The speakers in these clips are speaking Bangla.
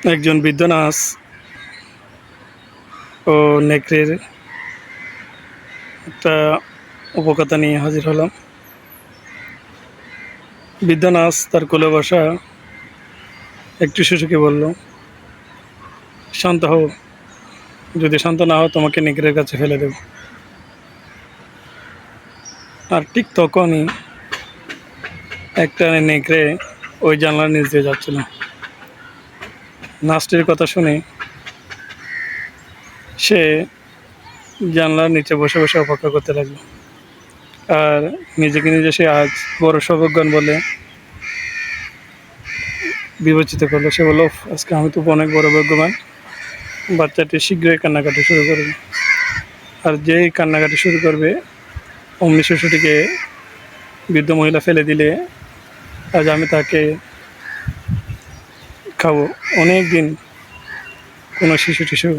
একজন বৃদ্ধ নার্স ও নেকড়ের একটা উপকথা নিয়ে হাজির হলাম। বৃদ্ধ নার্স তার কোলে বসা একটি শিশুকে বলল, শান্ত হও, যদি শান্ত না হও তোমাকে নেকড়ের কাছে ফেলে দেব। আর ঠিক তখনই একটা নেকড়ে ওই জানলার নিচ দিয়ে যাচ্ছিল। নার্সটির কথা শুনে সে জানলার নিচে বসে বসে অপেক্ষা করতে লাগলো। আর নিজেকে নিজে সে আজ বড় সৌভাগ্যবান বলে বিবেচিত করলো। সে বলল, আজকে আমি তো অনেক বড় ভাগ্যবান, বাচ্চাটি শীঘ্রই কান্নাকাটি শুরু করবে। আর যেই কান্নাকাটি শুরু করবে অমনি শিশুটিকে বৃদ্ধ মহিলা ফেলে দিলে আজ আমি তাকে খাবো। অনেক দিন কোনো শিশু টিশু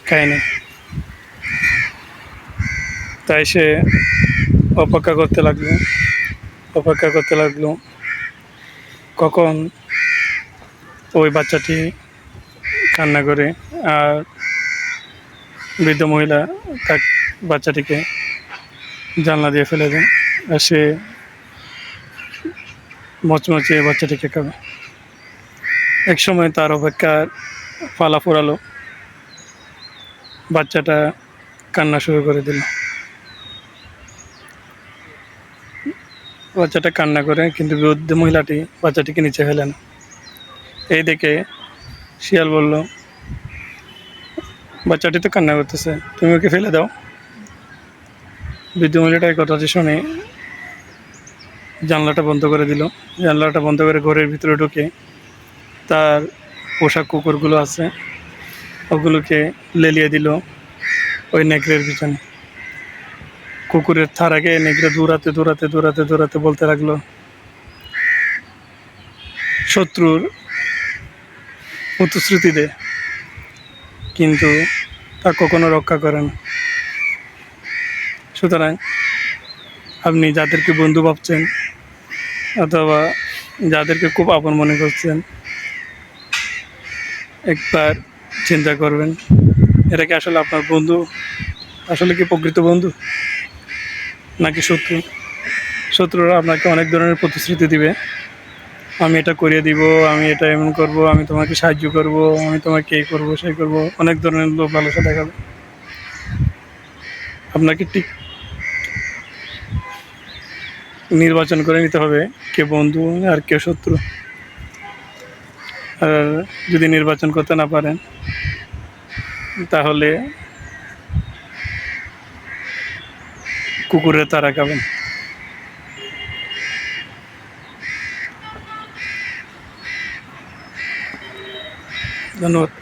খায়নি, তাই সে অপেক্ষা করতে লাগলো, অপেক্ষা করতে লাগলো কখন ওই বাচ্চাটি কান্না করে আর বৃদ্ধ মহিলা তার বাচ্চাটিকে জানলা দিয়ে ফেলে দেয় আর সে মচমচে বাচ্চাটিকে খাবে। এক সময় তার অপেক্ষার পালা ফুরালো, বাচ্চাটা কান্না শুরু করে দিল। বাচ্চাটা কান্না করে কিন্তু বৃদ্ধ মহিলাটি বাচ্চাটিকে নিচে ফেলে না। এই দেখে শিয়াল বলল, বাচ্চাটি তো কান্না করতেছে, তুমি ওকে ফেলে দাও। বৃদ্ধ মহিলাটা এই কথাটি শুনে জানলাটা বন্ধ করে দিল। জানলাটা বন্ধ করে ঘরের ভিতরে ঢুকে তার পোষা কুকুরগুলো আছে ওগুলোকে লেলিয়ে দিল ওই নেকড়ের পিছনে। কুকুরের থারাকে নেকড়ে দৌড়াতে দৌড়াতে দৌড়াতে দৌড়াতে বলতে লাগলো, শত্রুর প্রতিশ্রুতি দেয় কিন্তু তা কখনো রক্ষা করে না। সুতরাং আপনি যাদেরকে বন্ধু ভাবছেন অথবা যাদেরকে খুব আপন মনে করছেন, একবার চিন্তা করবেন এরা কি আসলে আপনার বন্ধু, আসলে কি প্রকৃত বন্ধু নাকি শত্রু। শত্রুরা আপনাকে অনেক ধরনের প্রতিশ্রুতি দিবে, আমি এটা করিয়ে দিব, আমি এটা এমন করব, আমি তোমাকে সাহায্য করব, আমি তোমাকে এই করব সেই করব, অনেক ধরনের লোক লালসা দেখাবে। আপনাকে ঠিক নির্বাচন করে নিতে হবে কে বন্ধু আর কে শত্রু। আর যদি নির্বাচন করতে না পারেন তাহলে কুকুরের তাড়া খাবেন। ধন্যবাদ।